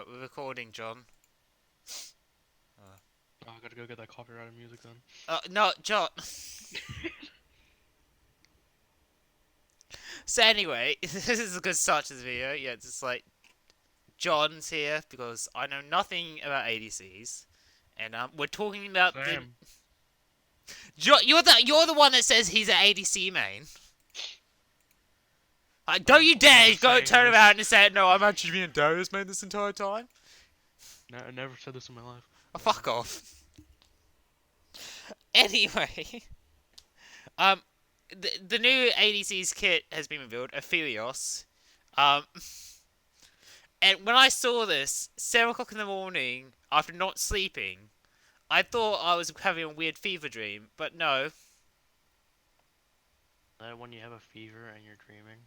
We're recording, John. Oh, I gotta go get that copyrighted music then. No, John. So anyway, this is a good start to the video. Yeah, it's just like John's here because I know nothing about ADCs, and we're talking about the. Same. You're the one that says he's an ADC main. Don't you dare go turn around and say no. I'm actually being Darius main this entire time. No, I never said this in my life. Oh, fuck off. Anyway, the new ADC's kit has been revealed, Aphelios. And when I saw this, 7 o'clock in the morning, after not sleeping, I thought I was having a weird fever dream, but no. That when you have a fever and you're dreaming.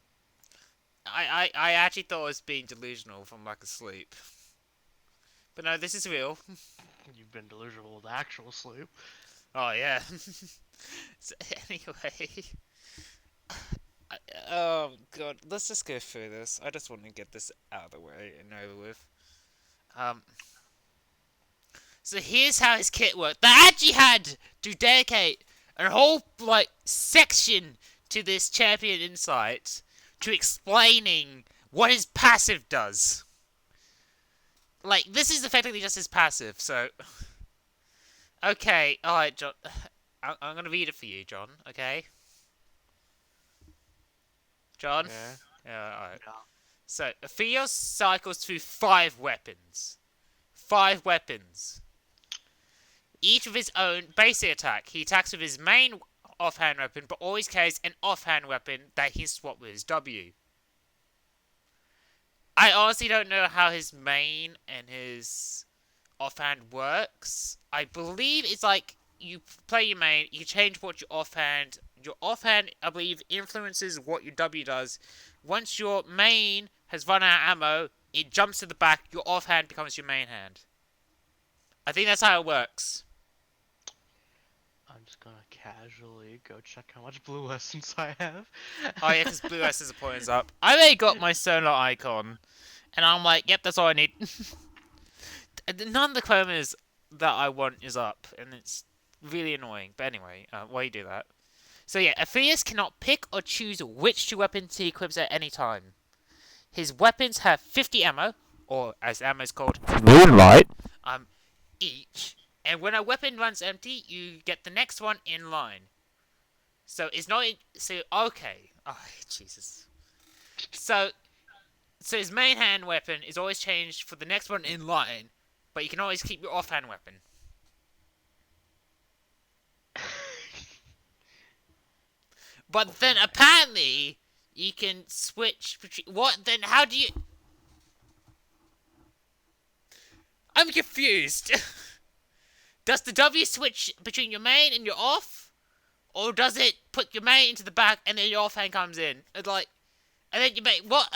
I actually thought I was being delusional from lack of sleep. But no, this is real. You've been delusional with actual sleep. Oh, yeah. So, anyway. Oh, God. Let's just go through this. I just want to get this out of the way and over with. So here's how his kit worked. They actually had to dedicate a whole, section to this champion insight to explaining what his passive does. This is effectively just his passive, so... Okay, alright, John. I'm gonna read it for you, John, okay? John? Yeah, alright. Yeah. So, Aphelios cycles through 5 weapons. 5 weapons. Each with his own basic attack. He attacks with his main offhand weapon, but always carries an offhand weapon that he swaps with his W. I honestly don't know how his main and his offhand works. I believe it's like you play your main, you change what your offhand, I believe, influences what your W does. Once your main has run out of ammo, it jumps to the back, your offhand becomes your main hand. I think that's how it works. I'm just gonna casually go check how much blue essence I have. Oh yeah, because blue essence points up. I already got my solar icon, and I'm like, yep, that's all I need. None of the chromas that I want is up, and it's really annoying. But anyway, why you do that? So yeah, Aphelios cannot pick or choose which 2 weapons he equips at any time. His weapons have 50 ammo, or as ammo is called, Moonlight, each. And when a weapon runs empty, you get the next one in line. So it's not... okay. Oh, Jesus. So his main hand weapon is always changed for the next one in line, but you can always keep your offhand weapon. But then apparently you can switch between... What? Then how do you... I'm confused. Does the W switch between your main and your off? Or does it put your main into the back and then your offhand comes in? And then you make... What?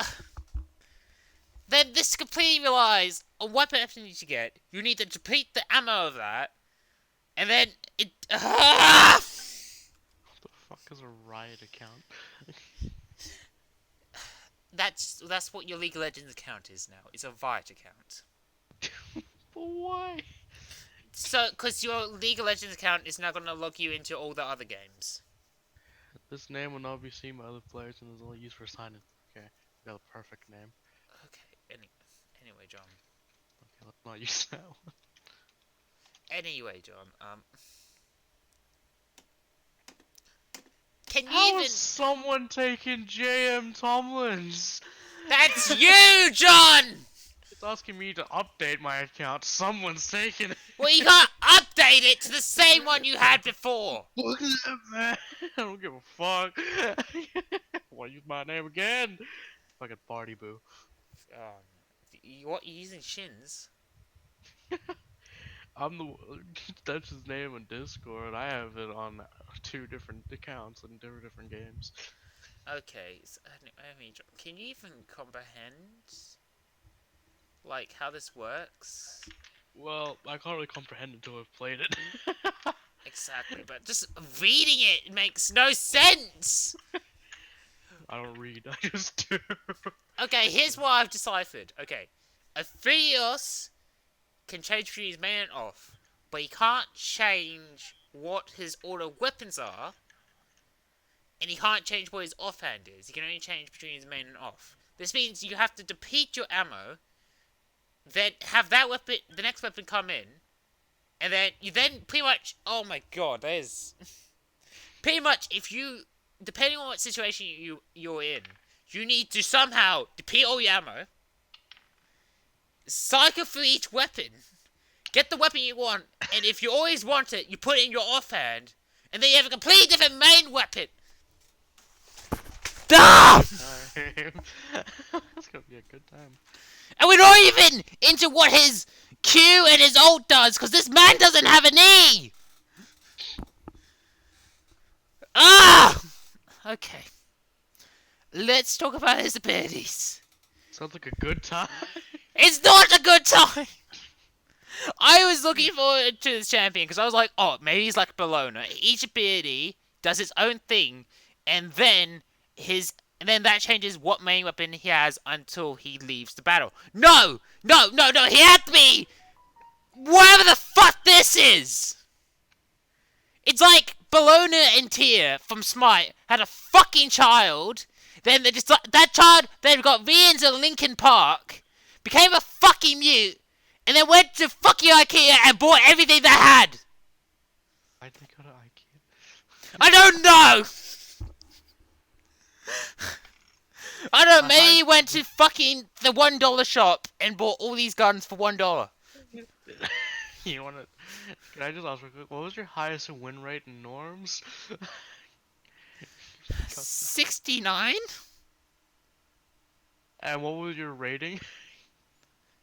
Then this completely relies on what weapon you need to get. You need to deplete the ammo of that. And then it... What the fuck is a riot account? That's what your League of Legends account is now. It's a Riot account. But why? So, because your League of Legends account is now going to log you into all the other games. This name will not be seen by other players and is only used for signing. Okay, got a perfect name. Okay, anyway, John. Okay, let's not use that one. Anyway, John, can you How even... is someone taking JM Tomlins? That's you, John! It's asking me to update my account. Someone's taking it. Well, you can't update it to the same one you had before. Look at that, man. I don't give a fuck. Want to use my name again? Fucking party boo. What, you using shins? That's his name on Discord. I have it on 2 different accounts in different games. Okay, so, I mean, John, can you even comprehend, how this works? Well, I can't really comprehend until I've played it. Exactly, but just reading it makes no sense! I don't read, I just do. Okay, here's what I've deciphered. Okay, Aphelios can change between his main and off, but he can't change what his order weapons are, and he can't change what his offhand is. He can only change between his main and off. This means you have to deplete your ammo, then have that weapon, the next weapon come in, and then you then pretty much, oh my god, that is pretty much, if you, depending on what situation you're in, you need to somehow deplete all your ammo, cycle through each weapon, get the weapon you want, and if you always want it, you put it in your offhand, and then you have a completely different main weapon. Ah! That's gonna be a good time. And we're not even into what his Q and his ult does, because this man doesn't have an E! Ah! Okay. Let's talk about his abilities. Sounds like a good time. It's not a good time! I was looking forward to this champion, because I was like, oh, maybe he's like Bologna. Each ability does its own thing, and then that changes what main weapon he has until he leaves the battle. No! No, no, no, he had to be whatever the fuck this is! It's like Bologna and Tia from Smite had a fucking child, then they just, that child then got re into Linkin Park, became a fucking mute, and then went to fucking IKEA and bought everything they had! Why'd they go to IKEA? I don't know! I don't know, maybe he went to fucking the $1 shop and bought all these guns for $1. You wanna... Can I just ask real quick, what was your highest win rate in norms? 69? And what was your rating?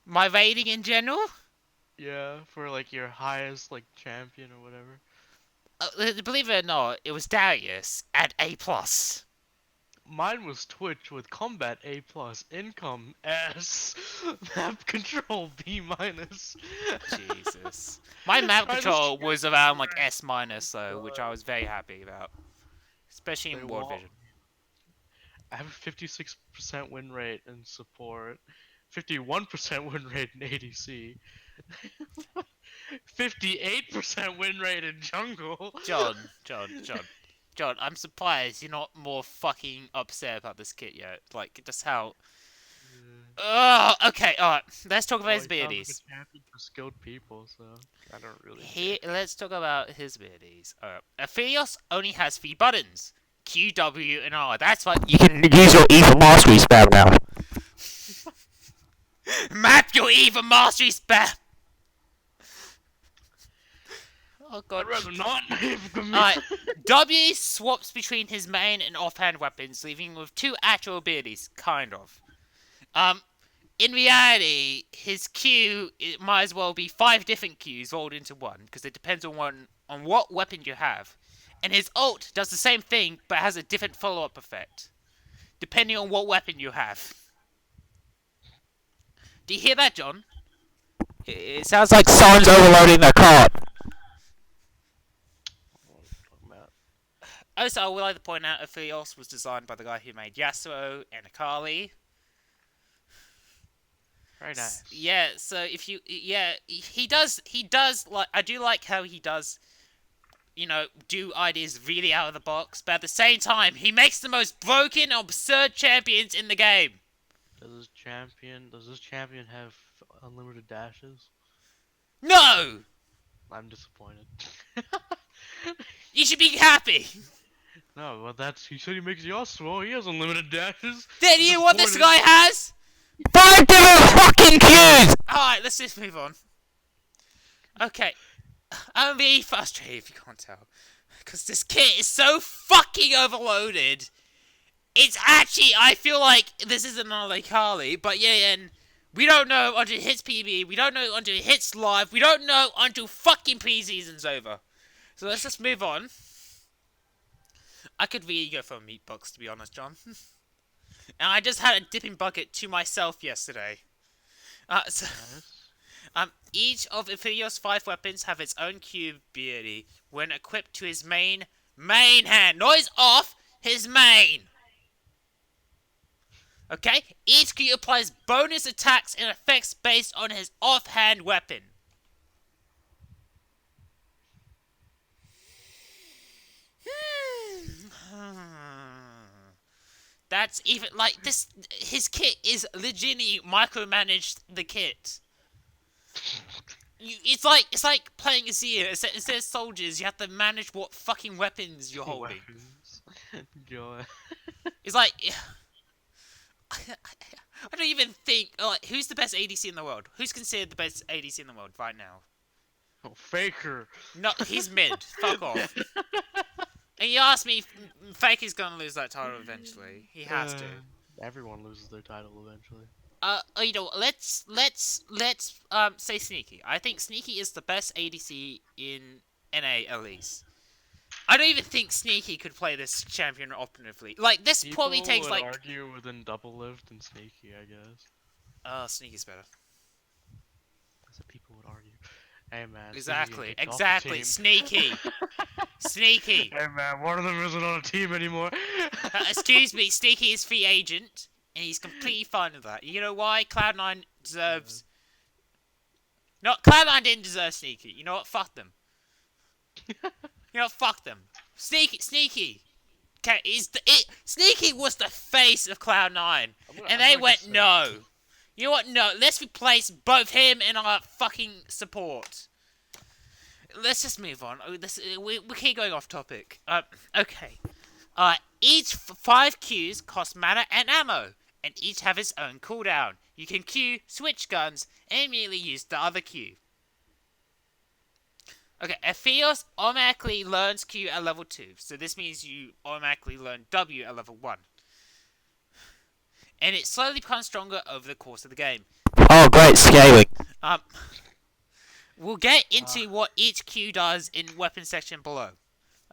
My rating in general? Yeah, for like your highest like champion or whatever. Believe it or not, it was Darius at A+. Mine was Twitch with combat A+, income S, map control B-. Jesus. My map control was around like S- though, which I was very happy about. Especially in War Vision. I have a 56% win rate in support, 51% win rate in ADC, 58% win rate in jungle. John, I'm surprised you're not more fucking upset about this kit yet. Like, just how... Oh, okay, alright. Let's talk about his abilities. Like a champion for skilled people, so I don't really Let's talk about his abilities. Aphelios only has 3 buttons. Q, W, and R. That's what you can use your Eva Mastery spell now. Map your Eva Mastery spell! Oh god. I'd rather not. Alright, W swaps between his main and offhand weapons, leaving him with 2 actual abilities, kind of. In reality, his Q, it might as well be 5 different Qs rolled into one, because it depends on what weapon you have. And his ult does the same thing, but has a different follow-up effect, depending on what weapon you have. Do you hear that, John? It sounds like someone's overloading their cart. Also, I would like to point out Aphelios was designed by the guy who made Yasuo and Akali. Very nice. Yeah, so if you... Yeah, he does, like... I do like how he does, you know, do ideas really out of the box, but at the same time, he makes the most broken, absurd champions in the game. Does this champion have unlimited dashes? No! I'm disappointed. You should be happy! No, well he said he makes Yasuo, he has unlimited dashes. Then you know what this guy has? 5 different fucking Qs! Alright, let's just move on. Okay. I'm really frustrated if you can't tell. Because this kit is so fucking overloaded. It's actually, I feel like this isn't another Kali, but yeah, and we don't know until it hits PB, we don't know until it hits live, we don't know until fucking pre-season's over. So let's just move on. I could really go for a meat box, to be honest, John. And I just had a dipping bucket to myself yesterday. Each of Aphelios' 5 weapons have its own Q ability when equipped to his main hand. Not his off, his main! Okay? Each Q applies bonus attacks and effects based on his offhand weapon. That's even like this. His kit is legitimately micromanaged. The kit. It's like playing a Zia. Instead of soldiers, you have to manage what fucking weapons you're holding. Weapons. God. It's like I don't even think like who's the best ADC in the world. Who's considered the best ADC in the world right now? Oh, Faker. No, he's mid. Fuck off. And you ask me, Faker's gonna lose that title eventually. He has to. Everyone loses their title eventually. You know, let's say Sneaky. I think Sneaky is the best ADC in NA at least. I don't even think Sneaky could play this champion operatively. Like this People probably takes would like. argue within double lift and Sneaky, I guess. Sneaky's better. That's what people would argue. Hey man. Exactly, Sneaky, get off the team. Sneaky, Sneaky. Hey man, one of them isn't on a team anymore. Excuse me, Sneaky is free agent, and he's completely fine with that. You know why? Cloud9 deserves. No, Cloud9 didn't deserve Sneaky. You know what? Fuck them. You know, fuck them. Sneaky. Okay, Sneaky was the face of Cloud9, and they went no. You know what? No, let's replace both him and our fucking support. Let's just move on. We keep going off topic. Okay. Each 5 Qs cost mana and ammo, and each have its own cooldown. You can Q, switch guns, and immediately use the other Q. Okay, Aphelios automatically learns Q at level 2, so this means you automatically learn W at level 1. And it slowly becomes stronger over the course of the game. Oh, great, scaling. We'll get into what each Q does in weapon section below.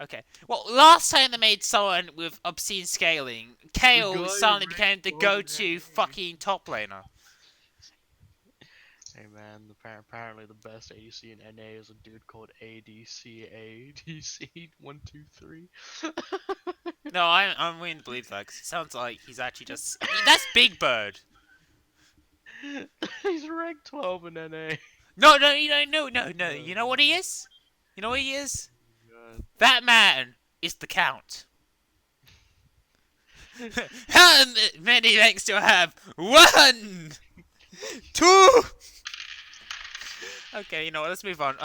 Okay. Well, last time they made someone with obscene scaling, Kale suddenly became the go-to fucking top laner. Hey man, apparently the best ADC in NA is a dude called ADC123. No, I'm willing to believe that, because it sounds like he's actually just... That's Big Bird! He's ranked 12 in NA. No, you know what he is? You know what he is? God. That man is the Count. How many ranks do I have? 1! 2! Okay, you know what, let's move on.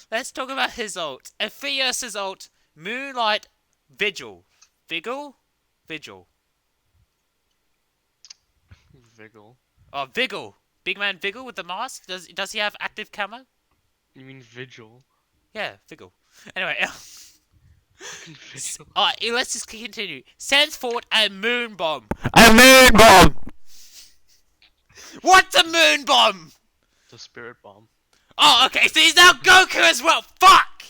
Let's talk about his ult. Aphelios' ult, Moonlight Vigil. Vigil? Vigil. Vigil. Oh, Vigil. Big man Vigil with the mask? Does he have active camo? You mean Vigil? Yeah, Vigil. Anyway, Vigil. alright, let's just continue. Sends forward a moon bomb. A moon bomb! What's a moon bomb? The spirit bomb. Oh, okay, so he's now Goku as well. Fuck!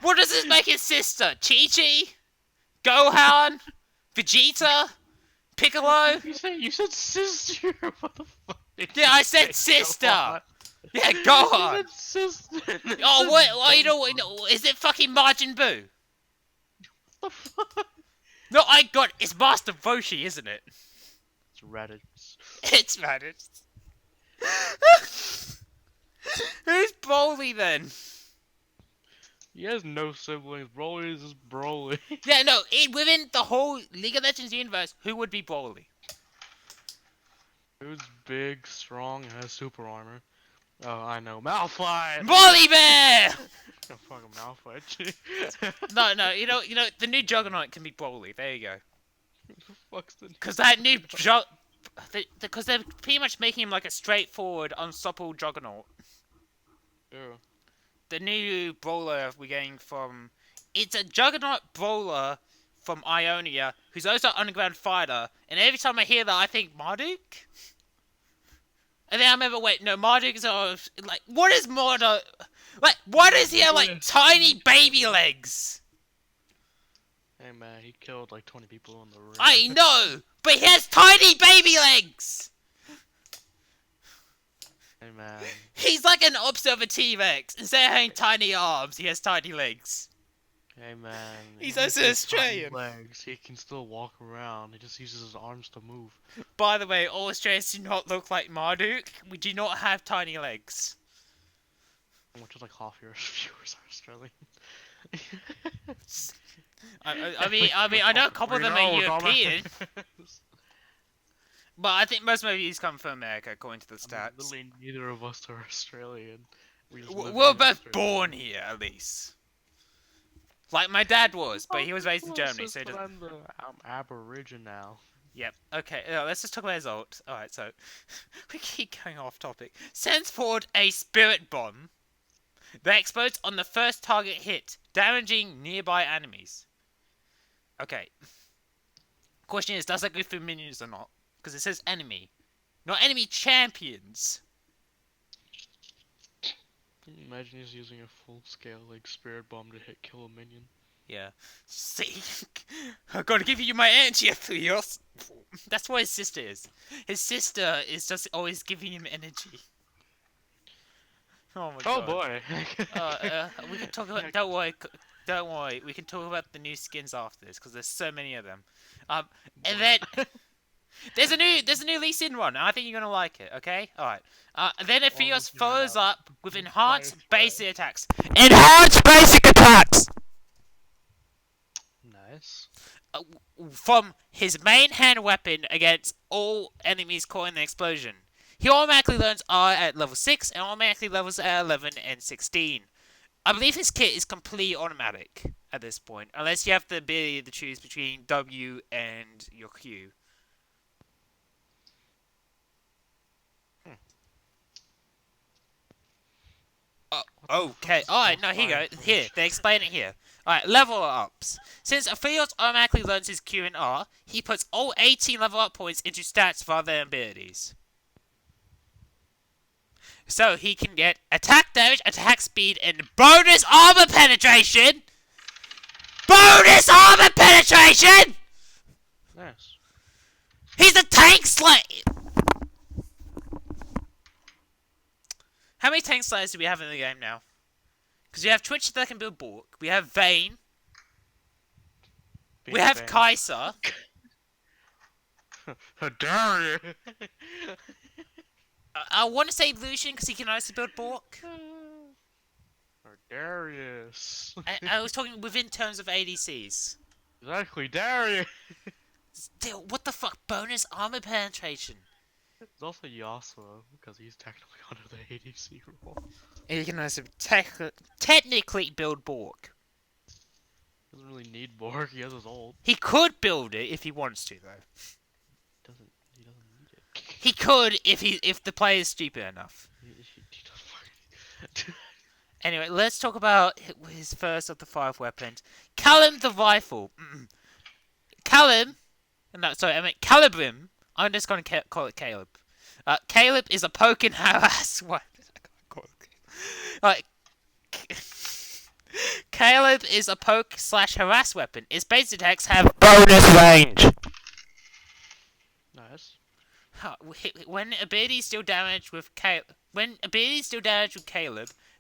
What does this make his sister? Chi-Chi? Gohan? Vegeta? Piccolo? You said sister. What the fuck? Yeah, I said sister. Yeah, Gohan. You said sister. Oh, what? You know, is it fucking Majin Buu? What the fuck? No, I got it. It's Master Roshi, isn't it? It's Raditz. It's Raditz. Who's Broly then? He has no siblings. Broly is just Broly. Yeah, no, within the whole League of Legends universe, who would be Broly? Who's big, strong, and has super armor? Oh, I know. Malphite! Broly Bear! Oh, fucking Malphite. No, you know, the new Juggernaut can be Broly. There you go. Who the fuck's the... Because that new because they're pretty much making him like a straightforward, unstoppable Juggernaut. Ew. The new brawler we're getting from... It's a Juggernaut brawler from Ionia, who's also an underground fighter, and every time I hear that, I think, Marduk? And then I remember, wait, no, Marduk is... like, what is Marduk? Like, why does he have, like, tiny baby legs? Hey man, he killed like 20 people in the ring. I know, but he has tiny baby legs! Hey man. He's like an observer T-Rex. Instead of having tiny arms, he has tiny legs. Hey man, He's even if also he has tiny Australian. legs, he can still walk around. He just uses his arms to move. By the way, all Australians do not look like Marduk. We do not have tiny legs. Which is like half your viewers are Australian. I know a couple of them are European, dumbass. but I think most movies come from America, according to the I mean, stats. literally neither of us are Australian. We just live We're in both Australia. born here, at least. Like my dad was, but he was raised in Germany, so he doesn't. I'm Aboriginal. Yep. Okay. Let's just talk about his ult. All right. So we keep going off topic. Sends forward a spirit bomb that explodes on the first target hit, damaging nearby enemies. Okay. Question is, does that go through minions or not? Because it says enemy, not enemy champions. Can you imagine he's using a full-scale like spirit bomb to kill a minion? Yeah. See, I gotta give you my energy, Aphelios. That's what his sister is. His sister is just always giving him energy. Oh my god. Oh boy. We can talk about. Don't worry. We can talk about the new skins after this because there's so many of them. And then there's a new Lee Sin one, and I think you're gonna like it. Okay, all right. Then Aphelios follows up with enhanced basic attacks. Enhanced basic attacks! Nice. From his main hand weapon against all enemies caught in the explosion. He automatically learns R at level 6 and automatically levels at 11 and 16. I believe his kit is completely automatic at this point, unless you have the ability to choose between W and your Q. Okay, alright, no, here you go. Here, they explain it here. Alright, level ups. Since Aphelios automatically learns his Q and R, he puts all 18 level up points into stats rather than abilities. So he can get attack damage, attack speed, and bonus armor penetration! Bonus armor penetration! Nice. He's a tank slayer! How many tank slayers do we have in the game now? Because we have Twitch that can build Bork, we have Vayne, we have Kai'Sa. How dare you! I want to say Lucian because he can also build Bork. Or Darius. I was talking within terms of ADCs. Exactly, Darius. Still, what the fuck? Bonus armor penetration. There's also Yasuo because he's technically under the ADC role. He can also technically build Bork. He doesn't really need Borg. He has his ult. He could build it if he wants to, though. He doesn't need it. He could if the player is stupid enough. He doesn't. Anyway, let's talk about his first of the 5 weapons. Callum the Rifle. Callum... No, sorry, I meant Calibrim. I'm just going to call it Caleb. Caleb is a poke and harass weapon. Caleb is a poke/harass weapon. Its base attacks have Bonus range! Nice. When abilities deal damage with Caleb,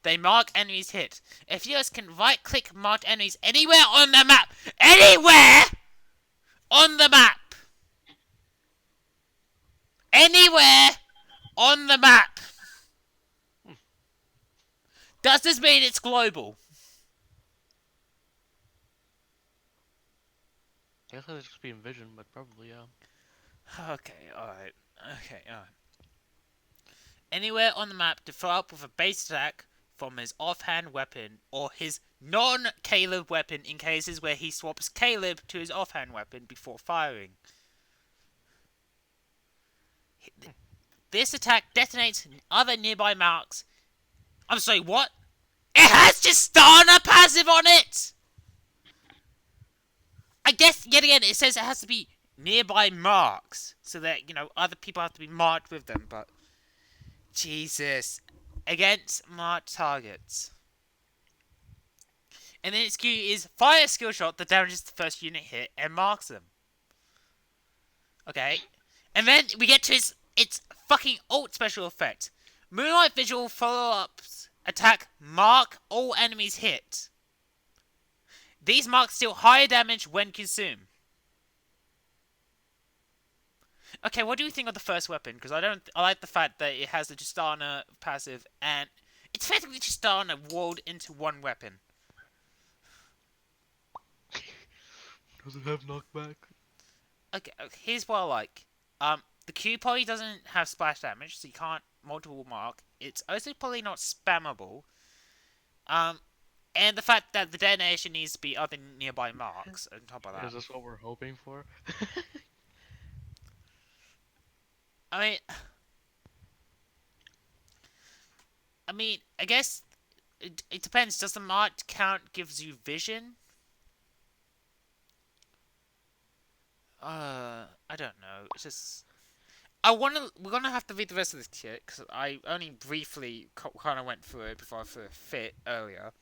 they mark enemies hit. If you can right-click mark enemies anywhere on the map, anywhere on the map, Does this mean it's global? I guess it'd just be Envision, but probably yeah. Okay, alright. Anywhere on the map to follow up with a base attack from his offhand weapon or his non-Caleb weapon in cases where he swaps Caleb to his offhand weapon before firing. This attack detonates other nearby marks. I'm sorry, what? It has Justana passive on it! I guess, yet again, it says it has to be nearby marks. So that, other people have to be marked with them, but... Jesus. Against marked targets. And then its Q is fire a skill shot that damages the first unit hit and marks them. Okay. And then we get to its fucking ult special effect. Moonlight Visual follow-ups attack mark all enemies hit. These marks deal higher damage when consumed. Okay, what do you think of the first weapon? Because I like the fact that it has the Justana passive, and it's effectively Justana walled into one weapon. Does it have knockback? Okay, here's what I like. The Q poly doesn't have splash damage, so you can't multiple mark. It's also probably not spammable. And the fact that the detonation needs to be other nearby marks on top of that. Is this what we're hoping for? I mean, I guess it depends. Does the mark count gives you vision? I don't know. It's just we're gonna have to read the rest of this kit because I only briefly kind of went through it before I threw a fit earlier.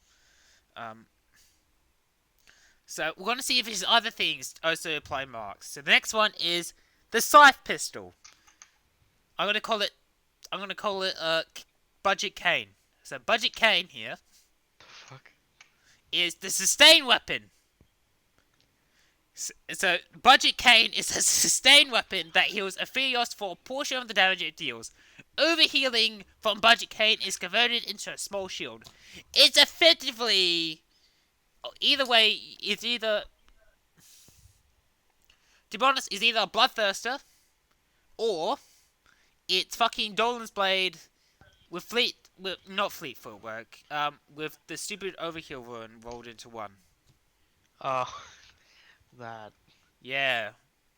So we're gonna see if his other things also apply marks. So the next one is the scythe pistol. I'm gonna call it Budget Cane. So Budget Cane here The fuck? is the sustain weapon. So Budget Cane is a sustain weapon that heals Aphelios for a portion of the damage it deals. Overhealing from Budget Cane is converted into a small shield. It's effectively either way. It's either, to be honest, it's either a Bloodthirster or it's fucking Dolan's Blade with not fleet footwork, with the stupid overheal rune rolled into one. Oh, that. Yeah,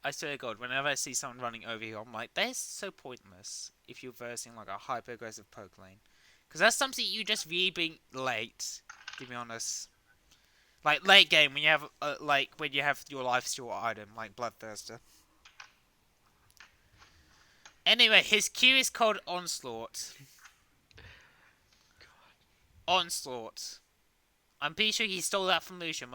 I swear to God, whenever I see someone running overheal, I'm like, that's so pointless if you're versing like a hyper aggressive poke lane, because that's something you just really bring late. To be honest, like late game when you have when you have your lifesteal item like Bloodthirster. Anyway, his Q is called Onslaught. Onslaught. I'm pretty sure he stole that from Lucian.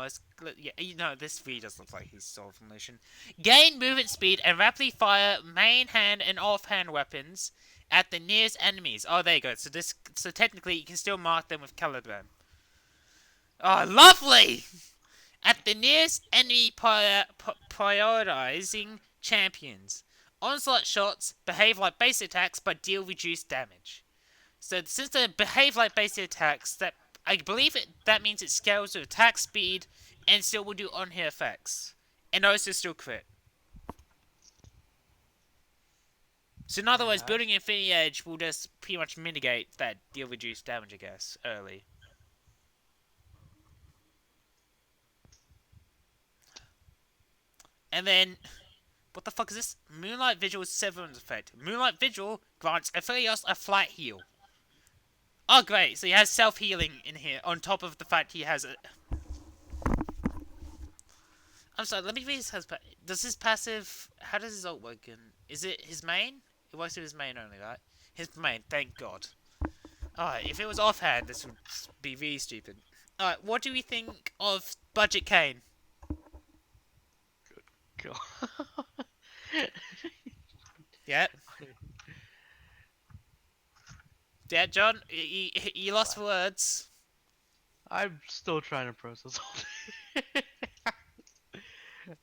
Yeah, you know, this really does look like he stole it from Lucian. Gain movement speed and rapidly fire main hand and offhand weapons at the nearest enemies. Oh, there you go. So technically, you can still mark them with Caliban. Oh, lovely! At the nearest enemy prioritizing champions. Onslaught shots behave like base attacks but deal reduced damage. So since they behave like basic attacks, that I believe that means it scales with attack speed and still will do on-hit effects. And also still crit. So in other words, building Infinity Edge will just pretty much mitigate that deal reduced damage, I guess, early. And then, what the fuck is this? Moonlight Vigil is Severance effect. Moonlight Vigil grants Aphelios a flat heal. Oh, great. So he has self-healing in here, on top of the fact he has it. I'm sorry, let me read his passive. Does his passive... How does his ult work? Is it his main? It works with his main only, right? His main, thank God. Alright, if it was offhand, this would be really stupid. Alright, what do we think of Budget Cane? God. Yeah? Yeah, John? You lost for words. I'm still trying to process all this.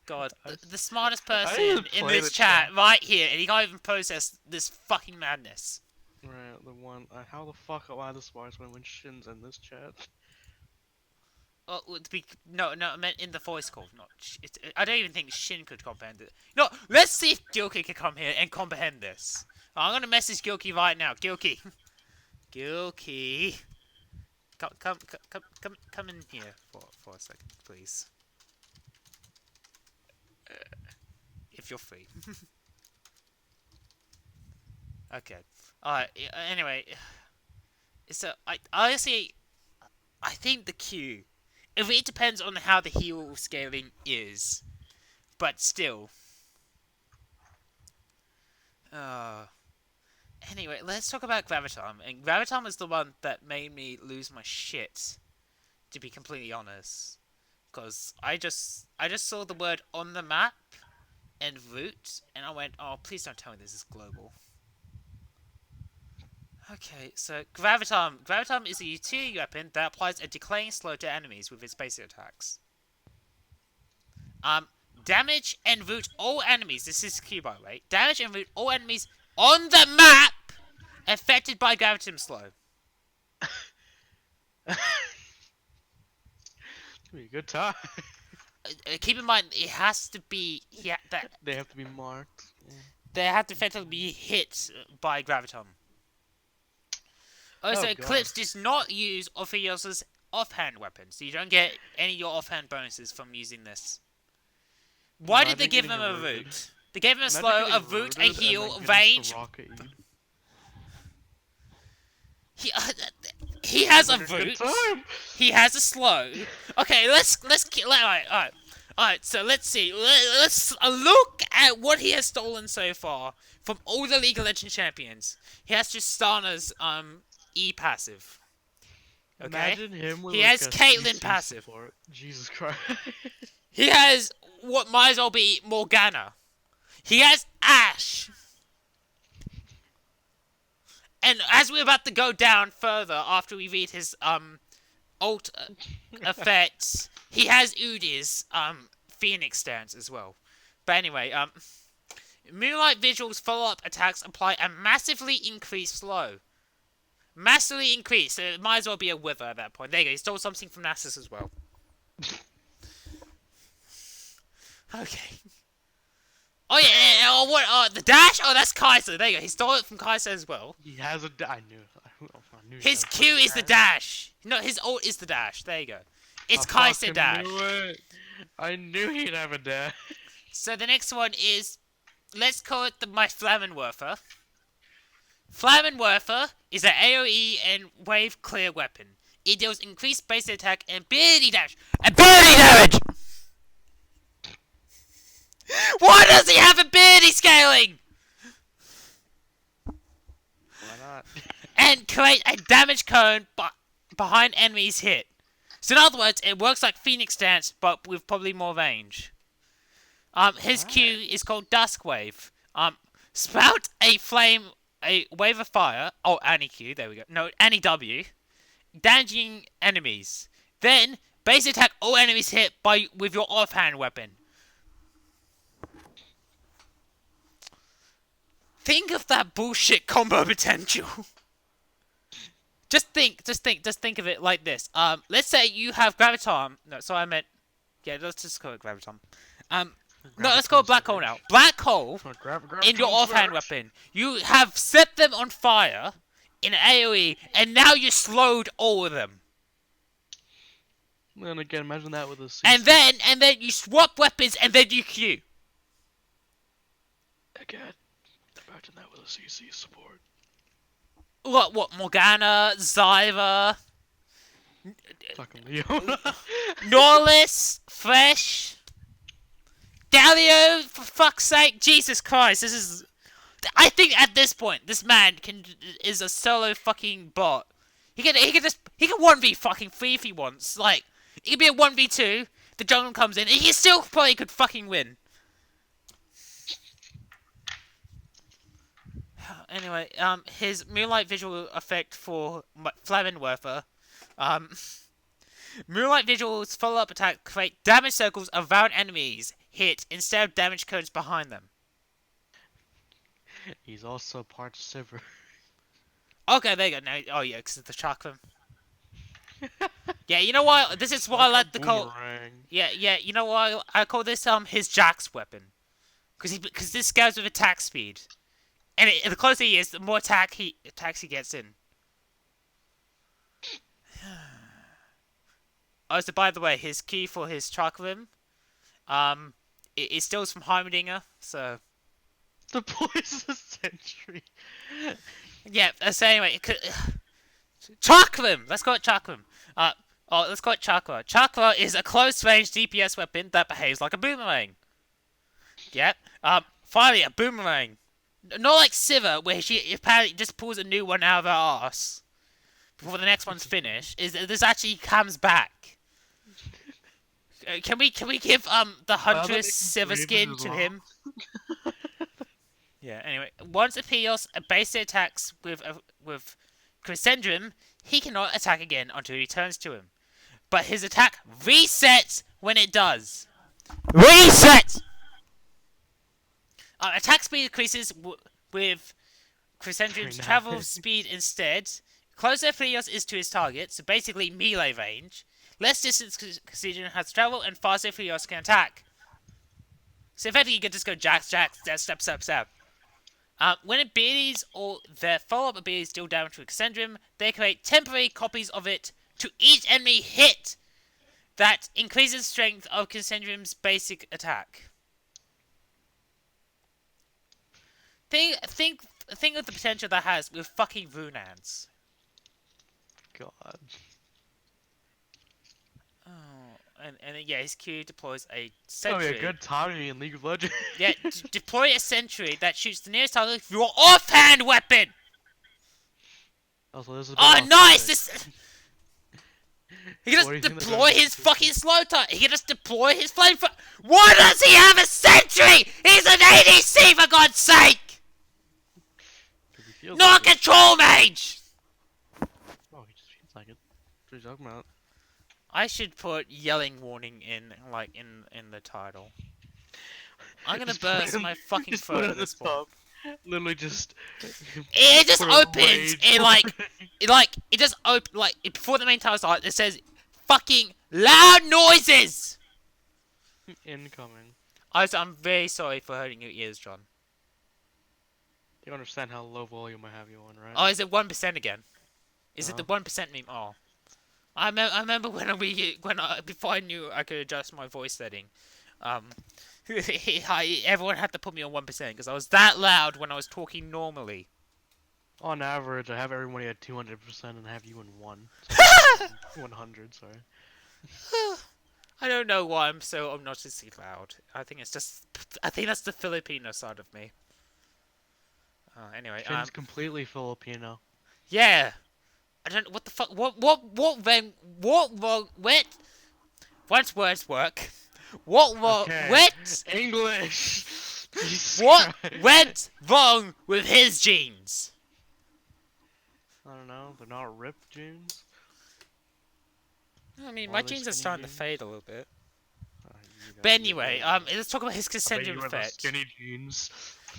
God, the smartest I person didn't in play this the chat chat. right here, and he can't even process this fucking madness. Right, the one. How the fuck am I the smartest when Shin's in this chat? Oh, no, I meant in the voice call. Not. I don't even think Shin could comprehend it. No, let's see if Gilky can come here and comprehend this. I'm gonna message Gilky right now. Gilky, Gilky, come in here for a second, please. If you're free. Okay. Alright. Anyway, so I honestly, I think the Q. It really depends on how the heal scaling is, but still. Anyway, let's talk about Graviton. And Graviton is the one that made me lose my shit, to be completely honest. Because I just saw the word on the map and route, and I went, oh, please don't tell me this is global. Okay, so Graviton. Graviton is a utility weapon that applies a decaying slow to enemies with its basic attacks. Damage and root all enemies. This is Q, by the way. Damage and root all enemies on the map affected by Gravitum Slow. It'll be a good time. Keep in mind, it has to be They have to be marked. they have to effectively be hit by Graviton. Also, Oh, Eclipse does not use Aphelios' offhand weapon, so you don't get any of your offhand bonuses from using this. Why did they give him a root? They gave him a slow, a root, a heal, range. He has a root. He has a slow. Okay, alright. So let's see. Let's look at what he has stolen so far from all the League of Legends champions. He has Tristana's E passive. Okay. Imagine him with He like has a Caitlyn CC passive. support. Jesus Christ. He has what might as well be Morgana. He has Ashe. And as we're about to go down further after we read his ult effects, he has Udyr's Phoenix stance as well. But anyway, Moonlight Vigil's follow-up attacks apply a massively increased slow. Massively increased, so it might as well be a Wither at that point. There you go, he stole something from Nasus as well. Okay. Oh yeah, oh what, the dash? Oh, that's Kai'Sa, there you go, he stole it from Kai'Sa as well. He has a I knew His Q is the dash. No, his ult is the dash, there you go. It's Kai'Sa dash. I knew he'd have a dash. So the next one is, let's call it my Flammenwerfer. Flammenwerfer is an AoE and wave clear weapon. It deals increased base attack and ability damage. Ability damage! Why does he have ability scaling? Why not? And create a damage cone behind enemies hit. So in other words, it works like Phoenix Dance, but with probably more range. His Q is called Dusk Wave. Spout a wave of fire. Oh, Annie Q, there we go. No, Annie W. Damaging enemies. Then, base attack all enemies hit with your offhand weapon. Think of that bullshit combo potential. Just think of it like this. Let's say you have Graviton. No, so I meant, yeah, let's just call it Graviton. No, let's call it Black Hole now. Black Hole in your offhand weapon. You have set them on fire in AoE, and now you slowed all of them. And again, imagine that with a CC. And then you swap weapons, and then you Q. Again, imagine that with a CC support. What, Morgana, Zyra, Fucking Leona. Norlis, Fresh, Galio, for fuck's sake, Jesus Christ, this is... I think at this point, this man is a solo fucking bot. He can 1v fucking 3 if he wants. Like, it could be a 1v2, the jungle comes in, and he still probably could fucking win. Anyway, his Moonlight Visual effect for Flammenwerfer. Moonlight Vigil's follow-up attack create damage circles around enemies hit instead of damage cones behind them. He's also part Sivir. Okay, there you go. Now, oh yeah, because of the chakra. Yeah, you know what? This is what I like to call. Yeah, you know what? I call this his Jax weapon, because this goes with attack speed, and the closer he is, the more attacks he gets in. Oh, so by the way, his key for his chakram, it steals from Heimerdinger, so. The poison sentry. Yeah. So anyway, chakram. Let's call it chakram. Let's call it chakra. Chakra is a close-range DPS weapon that behaves like a boomerang. Yep. Finally, a boomerang. Not like Sivir, where she apparently just pulls a new one out of her ass before the next one's finished. This actually comes back. Can we give the Huntress Sivir skin to him? Yeah. Anyway, once Aphelios base attacks with Crescendrum, he cannot attack again until he returns to him. But his attack resets when it does. Reset! Attack speed increases with Crescendrium's Very travel nice. speed instead. Closer Aphelios is to his target, so basically melee range. Less distance Crescendrium has to travel, and faster Aphelios can attack. So effectively you can just go jack, stab, stab, stab, stab. When abilities or their follow-up abilities deal damage to Crescendrium, they create temporary copies of it to each enemy hit that increases strength of Crescendrium's basic attack. Think of the potential that has with fucking Runans. God. Oh, and yeah, his Q deploys a That'd be sentry. a good timing in League of Legends. Yeah, deploy a sentry that shoots the nearest target with your offhand weapon. Also, this is a bit Oh, off nice! topic. This. He can What do just you think deploy they're his fucking slow time. He can just deploy his flame. Why does he have a sentry? He's an ADC for God's sake! 'Cause he feels Not a like it. control mage. Oh, he just feels like it. That's what he's talking about. I should put yelling warning in the title. I'm gonna Just put burst it- my fucking just put throat it at at the this point. top. Literally just. It just put a opens rage and it just before the main title starts. It says fucking loud noises. incoming. I'm very sorry for hurting your ears, John. You understand how low volume I have you on, right? Oh, is it 1% again? Is it the Uh-huh. 1% meme? Oh, I remember before I knew I could adjust my voice setting. Everyone had to put me on 1% because I was that loud when I was talking normally. On average, I have everybody at 200% and have you in 1. 100, sorry. I don't know why I'm so obnoxiously loud. I think that's the Filipino side of me. Anyway, Shin's completely Filipino. yeah. I don't what the fuck. What once words work. Okay. What English! Jesus what Christ. went wrong with his genes? I don't know, they're not ripped jeans. I mean, Or my are they genes are skinny starting to jeans? fade a little bit. You But guys- anyway, let's talk about his I bet Cassandra you wear the effect. skinny jeans.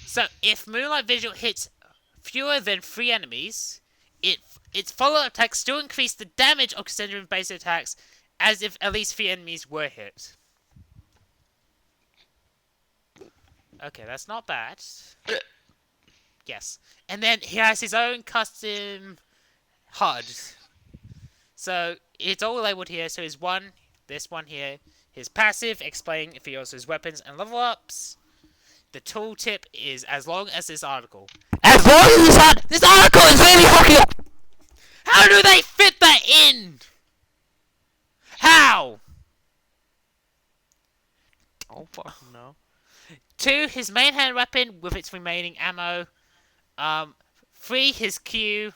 So, if Moonlight Vigil hits fewer than 3 enemies, its follow-up attacks still increase the damage of Cassandra base attacks as if at least 3 enemies were hit. Okay, that's not bad. Yes. And then he has his own custom HUD. So, it's all labeled here. So, this one here, his passive, explaining if he also has weapons and level ups. The tooltip is as long as this article. As long as this article is really fucking up. How do they fit that in? How? Oh, fucking no. 2, his main hand weapon with its remaining ammo. 3, his Q.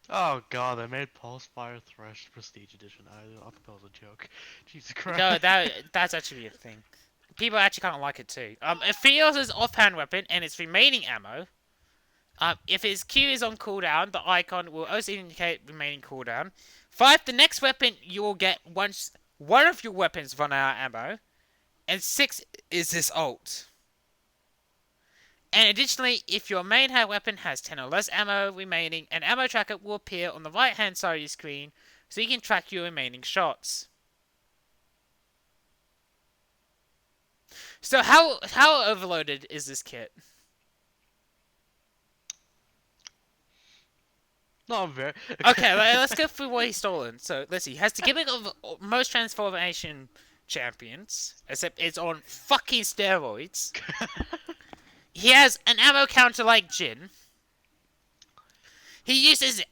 Oh god, they made Pulse Fire Thresh Prestige Edition. I thought that was a joke. Jesus Christ. No, that's actually a thing. People actually kind of like it too. Aphelios' offhand weapon and its remaining ammo. If his Q is on cooldown, the icon will also indicate remaining cooldown. 5, the next weapon you will get once one of your weapons run out of ammo. And 6 is his ult. And additionally, if your main hand weapon has 10 or less ammo remaining, an ammo tracker will appear on the right hand side of your screen so you can track your remaining shots. So how overloaded is this kit? Not very. Okay, let's go through what he's stolen. So let's see. He has the gimmick of most transformation champions, except it's on fucking steroids. He has an ammo counter like Jin. He uses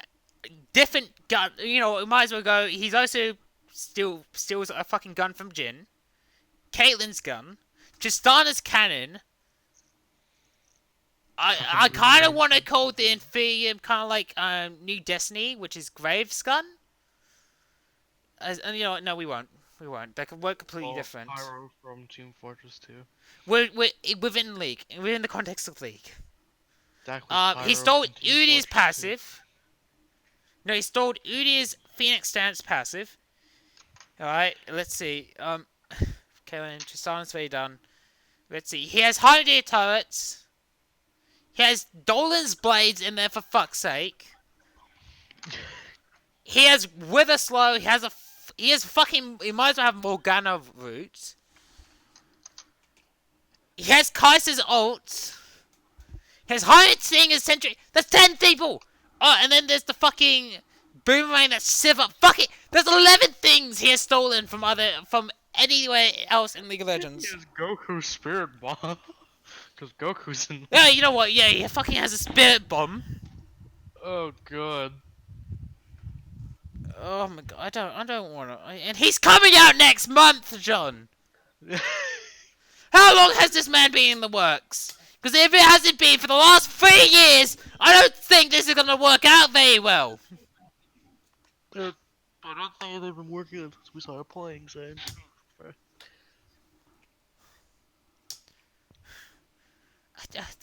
different gun. You know, it might as well go. He's also steals a fucking gun from Jin. Caitlyn's gun. Tristana's cannon. I kind of want to call the Inferium kind of like New Destiny, which is Graves' gun. And you know what? No, we won't. We won't. They can work completely different. Pyro from Team Fortress 2. We're within League. Within the context of League. Exactly. He stole Udi's passive. No, he stole Udi's Phoenix Stance passive. Alright, let's see. Okay, then Tristan's very done. Let's see. He has Hydra turrets. He has Dolan's blades in there for fuck's sake. He has Wither Slow. He has he has fucking. He might as well have Morgana roots. He has Kaiser's ult. He has Hired Sting as Sentry. That's 10 people! Oh, and then there's the fucking Boomerang that's Sivir. Fuck it! There's 11 things he has stolen from anywhere else in League of Legends. He has Goku's Spirit Bomb. Because Goku's in. Yeah, you know what? Yeah, he fucking has a Spirit Bomb. Oh god. Oh my god, I don't want to. And he's coming out next month, John! How long has this man been in the works? Because if it hasn't been for the last 3 years, I don't think this is going to work out very well. I don't think they've been working since we started playing, so.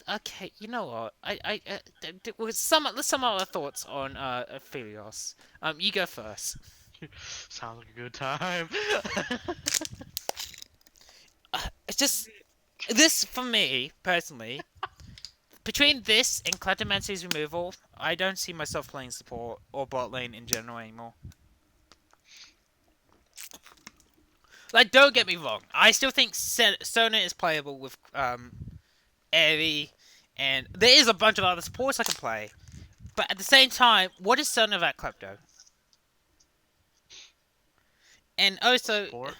Okay, you know what? Let's sum up our thoughts on Aphelios. You go first. Sounds like a good time. It's just this for me personally. Between this and Clemency's removal, I don't see myself playing support or bot lane in general anymore. Like, don't get me wrong. I still think Sona is playable with Airy, and there is a bunch of other supports I can play. But at the same time, what is Sona without Klepto? And also, Support?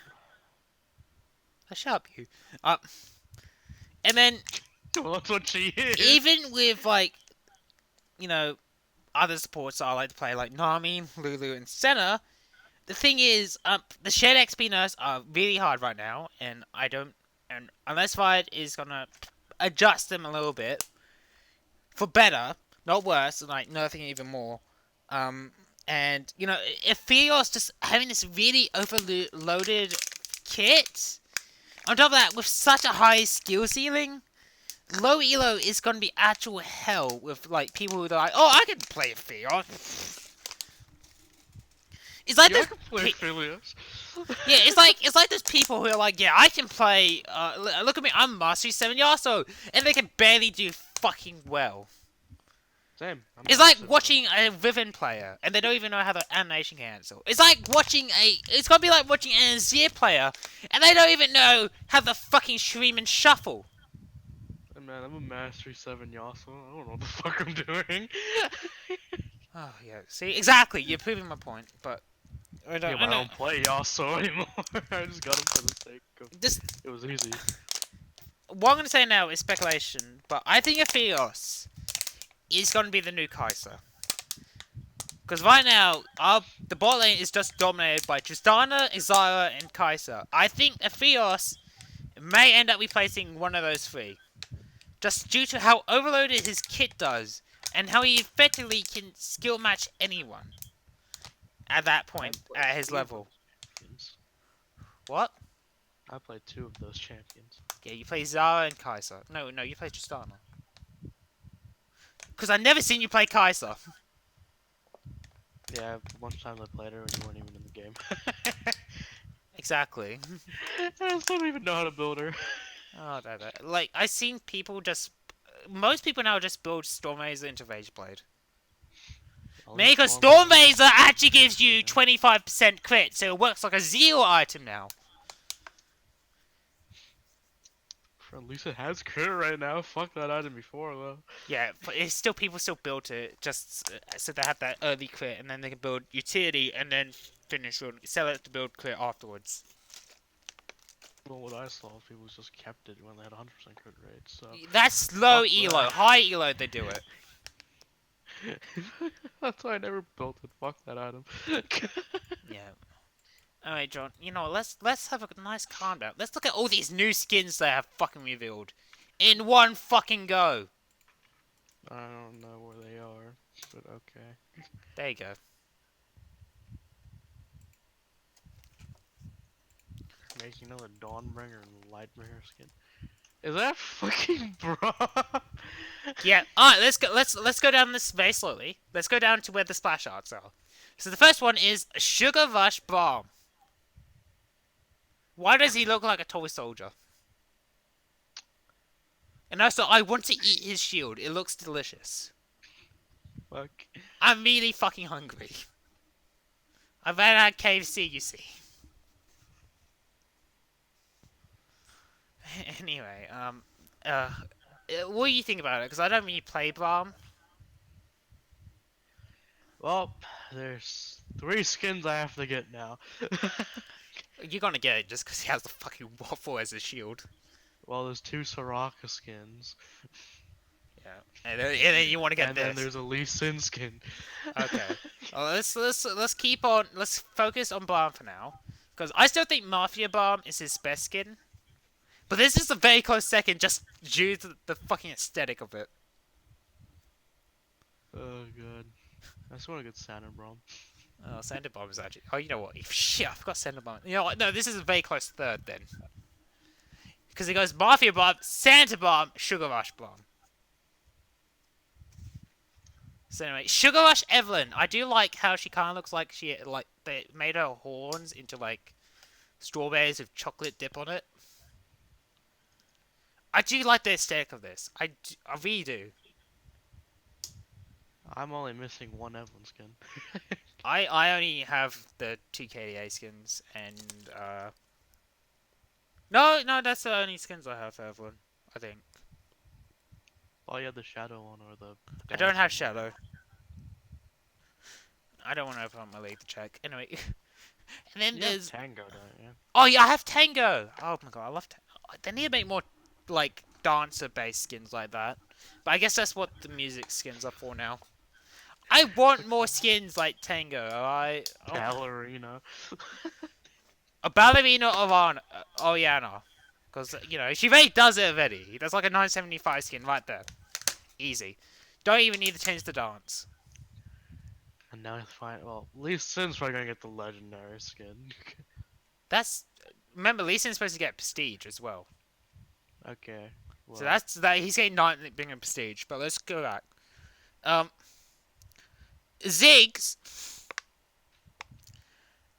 shut up, you. And then Well, that's what she is. even with like, you know, other supports that I like to play, like Nami, Lulu, and Senna, the thing is, the shared XP nerfs are really hard right now, and unless Riot is gonna adjust them a little bit for better, not worse, like nerfing even more. And you know, Aphelios just having this really overloaded kit, on top of that, with such a high skill ceiling, low elo is gonna be actual hell with like people who are like, oh, I can play Aphelios. It's like Yeah, I those can play Aphelios. yeah, it's like those people who are like, yeah, I can play. Look at me, I'm Mastery 7 Yasuo, and they can barely do fucking well. Same. It's like watching a Riven player, and they don't even know how the animation can cancel. It's like it's gonna be like watching an Azir player, and they don't even know how the fucking stream and shuffle. Hey man, I'm a Mastery 7 Yasuo. I don't know what the fuck I'm doing. Oh yeah, see, exactly, you're proving my point, but I Yeah, but I don't play Yasuo anymore. I just got him for the sake of it was easy. What I'm gonna say now is speculation, but I think Aphelios is gonna be the new Kaiser. Because right now, the bot lane is just dominated by Tristana, Izara, and Kaiser. I think Aphelios may end up replacing one of those three. Just due to how overloaded his kit does, and how he effectively can skill match anyone at that point, at his level. What? I played 2 of those champions. Yeah, you play Zara and Kaiser. No, you play Tristana. Because I've never seen you play Kaiser. Yeah, one time I played her and you weren't even in the game. Exactly. I still don't even know how to build her. Oh, no. Like, I've seen people just... Most people now just build Stormrazor into Rageblade. Because Stormrazor actually gives you 25% crit, so it works like a zeal item now. At least it has crit right now. Fuck that item before though. Yeah, but it's still people still build it just so they have that early crit, and then they can build utility and then sell it to build crit afterwards. Well, what I saw, people just kept it when they had 100% crit rate. So That's low Fuck elo, that. high elo they do it. That's why I never built it. Fuck that item. Yeah. Alright, John, you know, let's have a nice calm down. Let's look at all these new skins they have fucking revealed. In one fucking go. I don't know where they are, but okay. There you go. Making another Dawnbringer and Lightbringer skin. Is that fucking bro? Yeah, alright, let's go down this very slowly. Let's go down to where the splash arts are. So the first one is Sugar Rush Bomb. Why does he look like a toy soldier? And also, I want to eat his shield. It looks delicious. Fuck. I'm really fucking hungry. I've had KFC, you see. Anyway, what do you think about it? Because I don't really play Blam. Well, there's 3 skins I have to get now. You're gonna get it just because he has the fucking waffle as his shield. Well, there's 2 Soraka skins. Yeah, and then you want to get And this. then there's a Lee Sin skin. Okay. Well, let's keep on. Let's focus on Blam for now, because I still think Mafia Blam is his best skin. But this is a very close second, just due to the fucking aesthetic of it. Oh god. I just want to get Santa Brom. Oh, Santa Bomb is actually. Oh, you know what? Shit, I forgot Santa Bomb. You know what? No, this is a very close third then. Because it goes Mafia Bomb, Santa Bomb, Sugar Rush Bomb. So anyway, Sugar Rush Evelyn. I do like how she kind of looks like they made her horns into like strawberries with chocolate dip on it. I do like the aesthetic of this. I really do. I'm only missing 1 Evelyn skin. I only have the 2 KDA skins and no, that's the only skins I have for Evelyn, I think. Oh, you have the Shadow one or the... I don't have dancing one. Shadow. I don't want to open up my league to check. Anyway. And then You have there's... Tango, don't you? Oh yeah, I have Tango! Oh my god, I love Tango. They need to make more, like, dancer-based skins like that. But I guess that's what the music skins are for now. I want more skins like Tango, alright? Ballerina. A ballerina of Oriana. Because, you know, she really does it already. That's like a 975 skin right there. Easy. Don't even need to change the dance. And now it's fine. Well, Lee Sin's probably gonna get the legendary skin. That's... Remember, Lee Sin's supposed to get prestige as well. Okay. Well, So that's that. He's getting 9 being a prestige. But let's go back. Ziggs.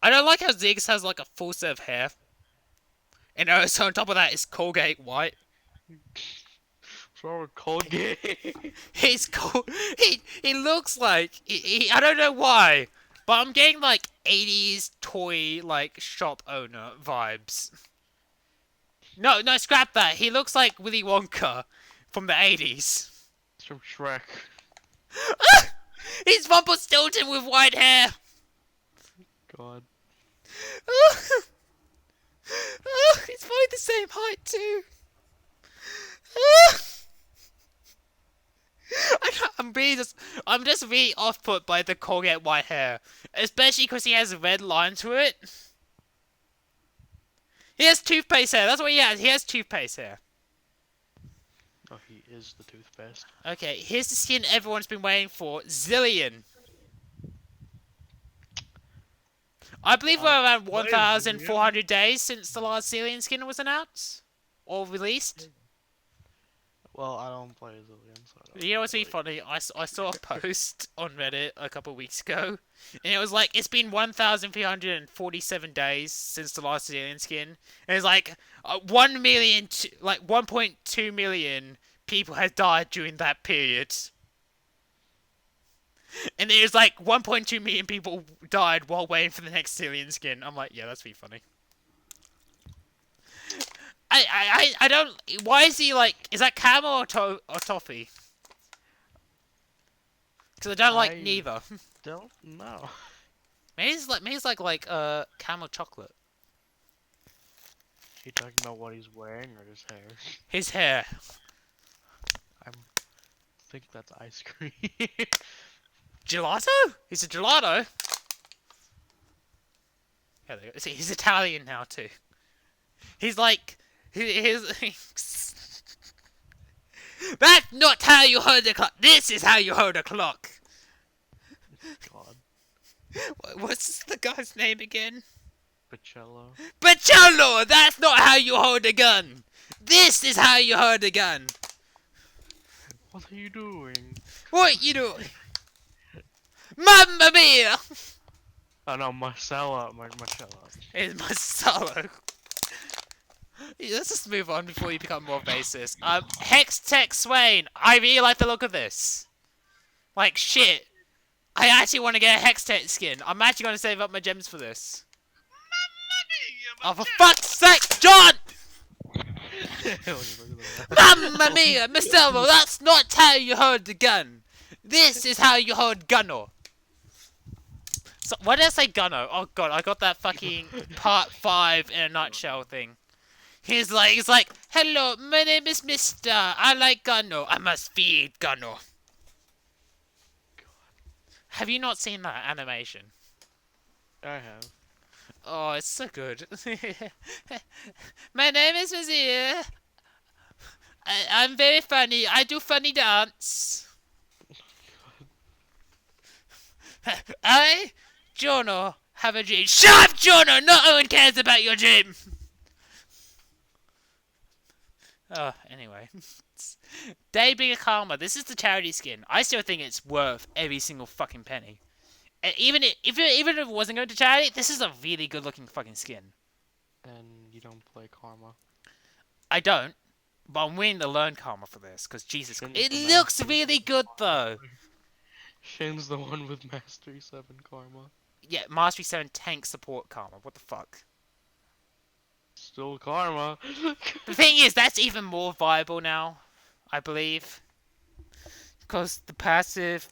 I don't like how Ziggs has like a full set of hair. And also on top of that is Colgate White. what's wrong with Colgate? He's cool. He looks like I don't know why, but I'm getting like 80s toy like shop owner vibes. No, scrap that. He looks like Willy Wonka from the 80s. It's from Shrek. He's Rumpelstiltskin with white hair. God. He's probably the same height too. I'm just really off put by the Colgate white hair, especially because he has a red line to it. He has toothpaste hair. That's what he has. He has toothpaste hair. Oh, he is the toothpaste. Okay, here's the skin everyone's been waiting for, Zillion. I believe we're around what is 1,400 days since the last Zillion skin was announced or released. Well, I don't play Zillion, so I don't You know what's really funny? I saw a post on Reddit a couple of weeks ago, and it was like, it's been 1,347 days since the last Zillion skin, and it's like 1 million, like 1.2 million people had died during that period. And there's like 1.2 million people died while waiting for the next Zillion skin. I'm like, yeah, that's really funny. I don't... Why is he like... Is that Camel or Toffee? Because I don't like I- neither. Don't know. Maybe it's like Camel chocolate. You talking about what he's wearing or his hair? His hair. I think that's ice cream. Gelato? He's a gelato? Yeah, there you go. See, he's Italian now too. He's like... That's not how you hold the clock. This is how you hold a clock. God. What's the guy's name again? Pacello. Pacello! That's not how you hold a gun. This is how you hold a gun. What are you doing? What you doing? Mamma mia! Oh no, Marcella. Marcella. It's Marcelo. Let's just move on before you become more racist. Hex Tech Swain. I really like the look of this. Like, shit. I actually want to get a Hex Tech skin. I'm actually going to save up my gems for this. Oh, for fuck's sake, John! Mamma mia, Mr. Elmo, that's not how you hold the gun. This is how you hold gunno. So, why did I say gunno? Oh god, I got that fucking part 5 in a nutshell thing. He's like, hello, my name is Mr. I like gunno. I must feed gunno. Have you not seen that animation? I have. Oh, it's so good. My name is Wazir. I'm very funny. I do funny dance. I, Jono, have a dream. Shut up, Jono! No one cares about your dream. Oh, anyway. Daybreaker Karma. This is the charity skin. I still think it's worth every single fucking penny. And even if it wasn't going to charity, this is a really good looking fucking skin. And you don't play Karma. I don't, but I'm willing to learn Karma for this, because Jesus Christ. Shin's It the looks master really good though. Shin's the one with Mastery 7 Karma. Yeah, Mastery 7 tank support Karma. What the fuck? Still Karma. The thing is, that's even more viable now, I believe. Because the passive...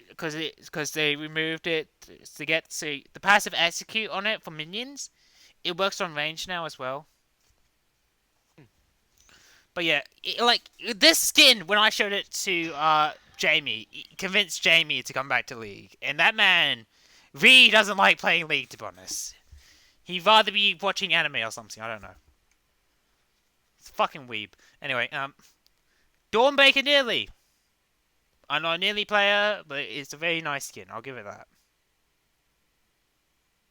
Because they removed it to get the passive execute on it for minions. It works on range now as well. But yeah, this skin, when I showed it to Jamie, it convinced Jamie to come back to League. And that man really doesn't like playing League, to be honest. He'd rather be watching anime or something, I don't know. It's a fucking weeb. Anyway, Dawnbreaker Nearly. I'm not a Nearly player, but it's a very nice skin, I'll give it that.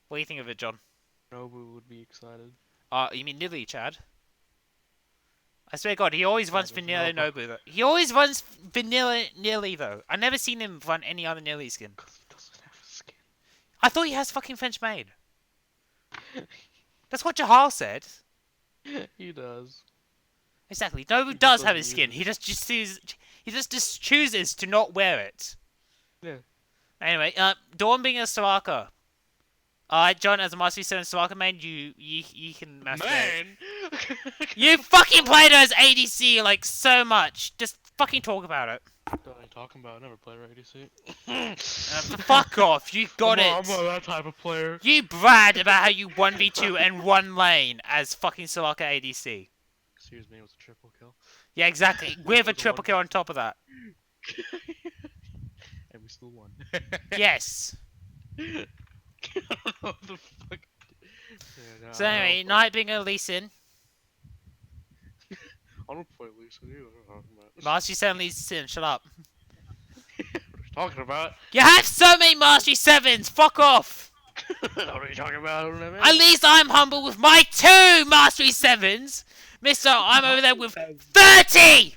What do you think of it, John? Nobu would be excited. You mean Nearly, Chad? I swear to God, he always runs there's vanilla Nobu. Nobu though. He always runs vanilla Nearly though. I've never seen him run any other Nearly skin. Because he doesn't have a skin. I thought he has fucking French maid. That's what Jahal said. He does. Exactly. Nobu He just does have doesn't his use skin. it. He just chooses to not wear it. Yeah. Anyway, Dawn being a Soraka. Alright, John, as a Mastery 7 Soraka main, you can master it. Man! You fucking played her as ADC like so much. Just fucking talk about it. What are you talking about? I never played ADC. Fuck off, you got I'm it. not that type of player. You brag about how you 1v2 and 1 lane as fucking Soraka ADC. Excuse me, it was a triple kill. Yeah, exactly. With a Was a triple one- kill on top of that. And we still won. Yes. I don't know what the fuck. Yeah, no, So anyway, Night being a Lee Sin. I don't play Lisa either. What are you talking about? Mastery 7 Lee Sin, shut up. What are you talking about? You have so many Mastery 7s! Fuck off! What are you talking about? I don't have At any. least I'm humble with my 2 Mastery 7s! Mister, I'm over there with 30!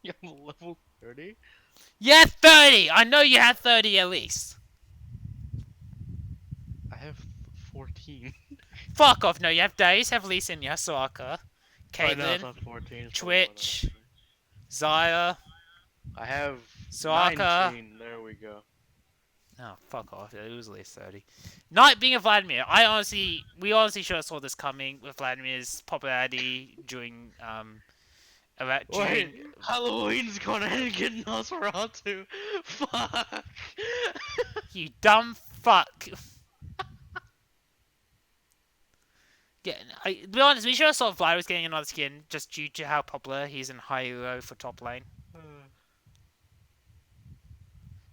You're level 30? Yeah, 30! I know you have 30 at least. I have 14. Fuck off, no, you have Days, have Lee Sin, you have Soraka, Right now it's Caitlyn, not 14. It's probably Twitch, one Zaya. I have Soraka. 19. There we go. Oh, fuck off. It was at least 30. Night being a Vladimir. We honestly should have saw this coming with Vladimir's popularity during, Wait, Halloween's gonna end getting Nosferatu. Fuck. You dumb fuck. Yeah, to be honest, we should have saw Vlad was getting another skin just due to how popular he is in high-elo for top lane.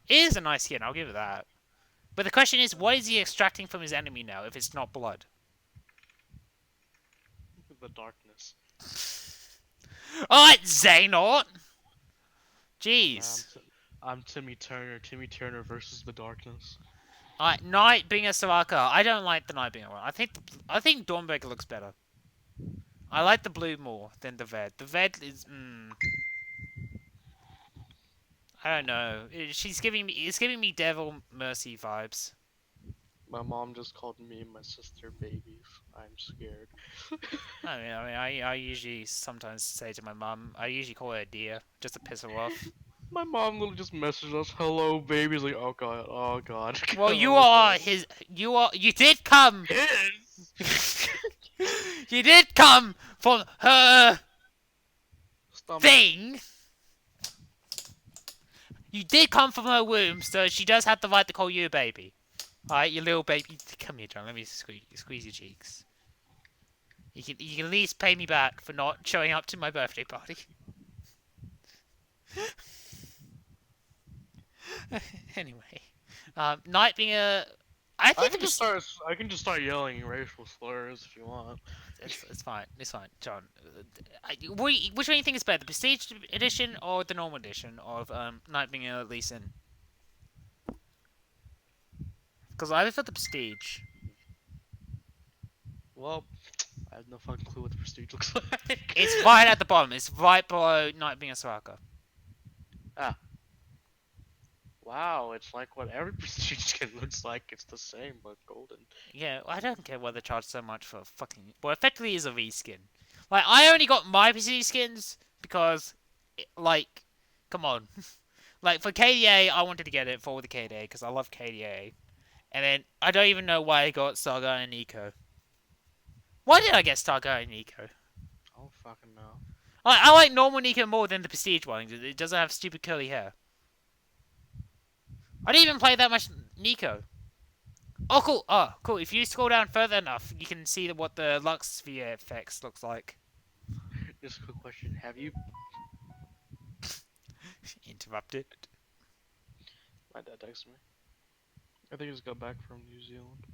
It is a nice skin, I'll give it that. But the question is, what is he extracting from his enemy now if it's not blood? The darkness. Alright, Xehanort! Jeez. I'm Timmy Turner. Timmy Turner versus the darkness. Alright, Knight being a Soraka. I don't like the Knight being a one. I think Dawnbreaker looks better. I like the blue more than the red. The red is I don't know. It's giving me Devil Mercy vibes. My mom just called me and my sister babies. I'm scared. I usually sometimes say to my mum, I usually call her a dear, just to piss her off. My mom literally just messaged us, "Hello, babies." Like, oh god, oh god. Well, you Oh, are God. you did come! His You did come from her stomach. thing! You did come from her womb, so she does have the right to call you a baby. Alright, you little baby. Come here, John, let me squeeze your cheeks. You can at least pay me back for not showing up to my birthday party. Anyway, Night being a, I think I can just start yelling racial slurs if you want. it's fine. It's fine, John. Which one do you think is better, the Prestige edition or the normal edition of Night being a Lee Sin? Because I prefer the Prestige. Well, I have no fucking clue what the prestige looks like. It's right at the bottom. It's right below Night being a Soraka. Wow, it's like what every prestige skin looks like. It's the same, but golden. Yeah, I don't care why they charge so much for fucking. Well, effectively is a reskin. Like, I only got my Prestige skins because, like, come on. Like, for KDA, I wanted to get it for the KDA because I love KDA. And then, I don't even know why I got Saga and Nico. Why did I get Saga and Nico? I don't fucking know. I like normal Nico more than the Prestige one. It doesn't have stupid curly hair. I didn't even play that much Nico. Oh, cool. Oh, cool. If you scroll down further enough, you can see what the Lux Sphere effects looks like. Just a quick question: have you? Interrupted. My dad texted me. I think he just got back from New Zealand.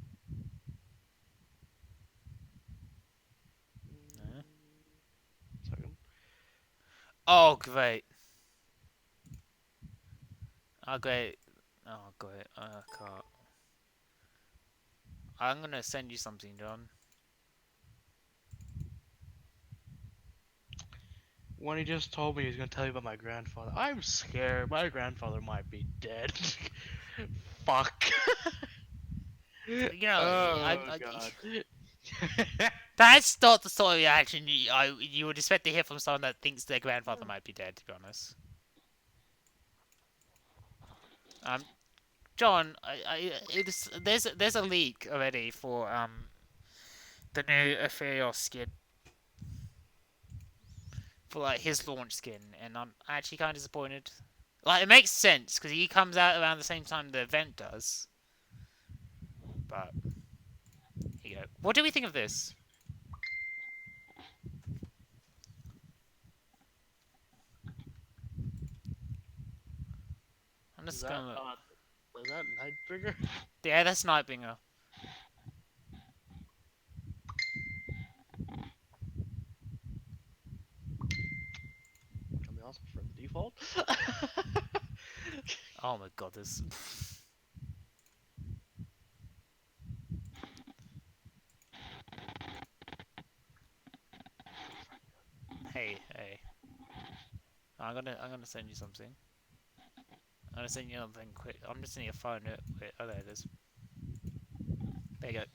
Second. Oh, great. Oh, great. Oh, great. Can't. I'm gonna send you something, John. When he just told me he was gonna tell you about my grandfather, I'm scared. My grandfather might be dead. Fuck. You know, Oh god. That's not the sort of reaction you would expect to hear from someone that thinks their grandfather might be dead, to be honest. John, there's a leak already for the new Aphelios skin. For like his launch skin, and I'm actually kind of disappointed. Like, it makes sense because he comes out around the same time the event does. But here you go. What do we think of this? I'm just gonna. Was that Nightbringer? Yeah, that's Nightbringer. I mean, also for the default. Oh my god, this. Hey. I'm gonna send you something. I'm gonna send you something quick. I'm just gonna find it. Wait, oh, there it is. There you go.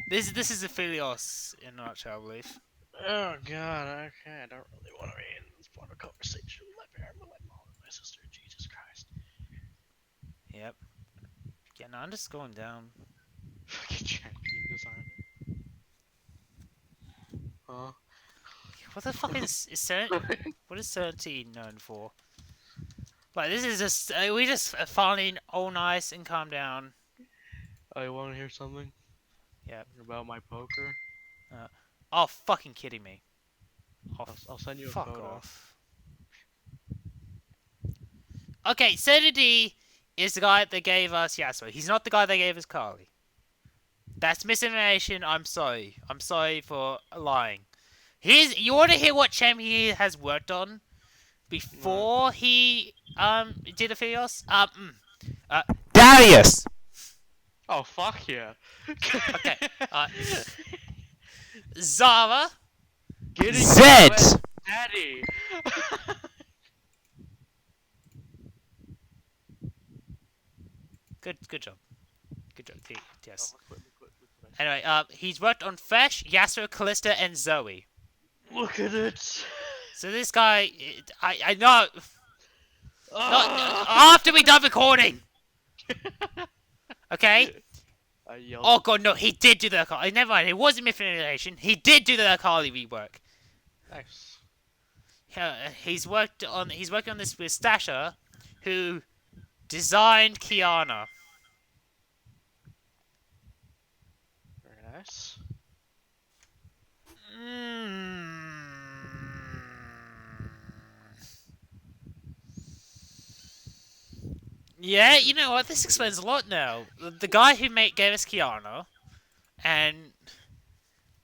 This is Aphelios in a nutshell, I believe. Oh god, okay, I don't really want to be in this part of conversation with my parent, but my mom and my sister. Jesus Christ. Yep. Yeah, no, I'm just going down. Fucking champion designer. Huh? What the fuck is what is 13 known for? Like, this is just we just finally all nice and calm down. Oh, you want to hear something? Yep. About my poker? Oh, fucking kidding me. Oh, I'll send you a fuck photo. off. Okay, Senator is the guy that gave us Yasuo. He's not the guy that gave us Carly. That's misinformation. I'm sorry. I'm sorry for lying. You want to hear what champion he has worked on before he did Aphelios? Darius. Oh fuck yeah. Okay. Zara. Getting Zed. Daddy. Good job. Good job. Yes. Look what Anyway, he's worked on Fesh, Yasuo, Callista, and Zoe. Look at it. So this guy, I know. Ah! After we done recording, okay? I yelled. Oh god, no, he did do the Akali. Never mind, it wasn't manipulation. He did do the Akali rework. Nice. He's working on this with Stasha, who designed Kiana. Very nice. Yeah, you know what? This explains a lot now. The guy who gave us Kiana, and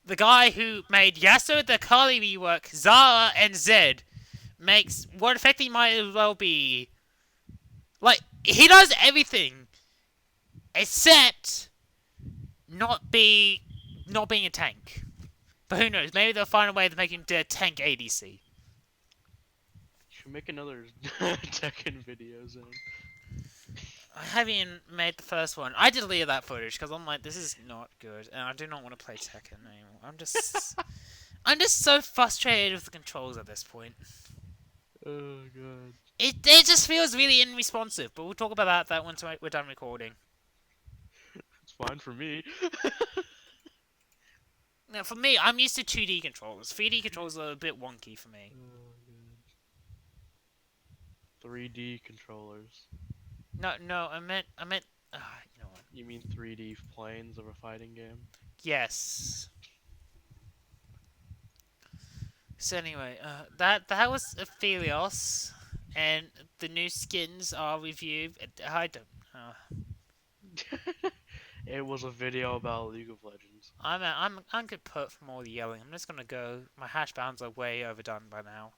the guy who made Yasuo, the Kali rework, Zara, and Zed, makes what effectively might as well be... Like, he does everything except not being a tank. But who knows? Maybe they'll find a way to make him a tank ADC. Should make another Tekken video soon. I haven't even made the first one. I deleted that footage because I'm like, this is not good, and I do not want to play Tekken anymore. I'm just so frustrated with the controls at this point. Oh god. It just feels really unresponsive. But we'll talk about that once we're done recording. It's fine for me. Now, for me, I'm used to 2D controllers. 3D controllers are a bit wonky for me. Oh god. 3D controllers. No, I meant. You know what? You mean 3D planes of a fighting game? Yes. So anyway, that was Aphelios, and the new skins are reviewed. I don't. It was a video about League of Legends. I'm good put from all the yelling. I'm just gonna go. My hash browns are way overdone by now.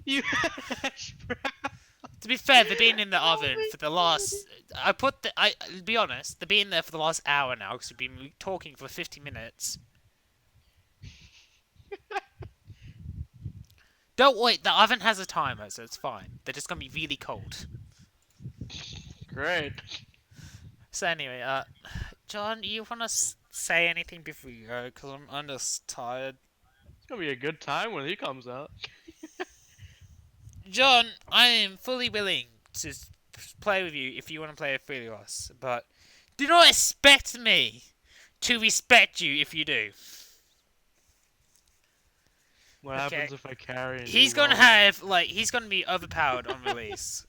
You hash brown. To be fair, they've been in the oven for the last. To be honest, they've been there for the last hour now because we've been talking for 50 minutes. Don't wait. The oven has a timer, so it's fine. They're just gonna be really cold. Great. So anyway, John, you wanna say anything before you go? Cause I'm just tired. It's gonna be a good time when he comes out. John, I am fully willing to play with you if you want to play Aphelios, but do not expect me to respect you if you do. What happens if I carry and He's you gonna won't? he's gonna be overpowered on release.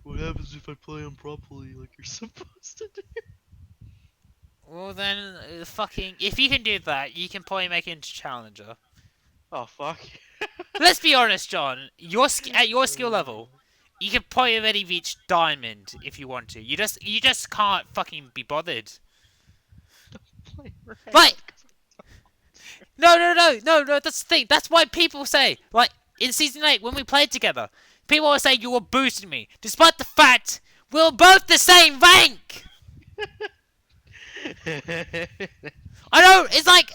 What happens if I play him properly like you're supposed to do? Well then, if you can do that, you can probably make it into Challenger. Oh fuck. Let's be honest, John. At your skill level, you could probably already reach Diamond if you want to. You just can't fucking be bothered. Like, no. That's the thing. That's why people say, like, in Season 8, when we played together, people were saying you were boosting me, despite the fact we were both the same rank! I know, it's like...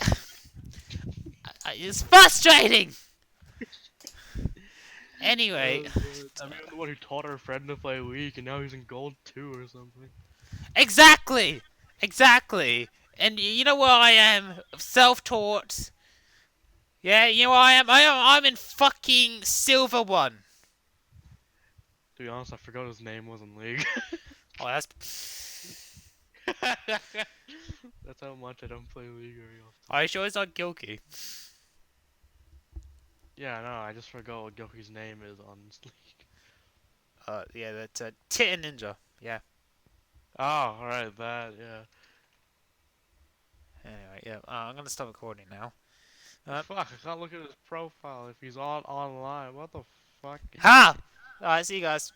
It's frustrating! Anyway... I mean, I'm the one who taught our friend to play League, and now he's in Gold 2 or something. Exactly! And you know where I am? Self-taught. Yeah, you know where I am? I'm in fucking Silver 1. To be honest, I forgot his name was in League. Oh, that's... That's how much I don't play League very often. Are you sure it's not Gilkey? Yeah, no, I just forgot what Gyoki's name is on League. Yeah, that's Tit and Ninja. Yeah. Oh, alright, that, yeah. Anyway, yeah, I'm gonna stop recording now. Fuck, I can't look at his profile if he's online. What the fuck? Ha! Alright, see you guys.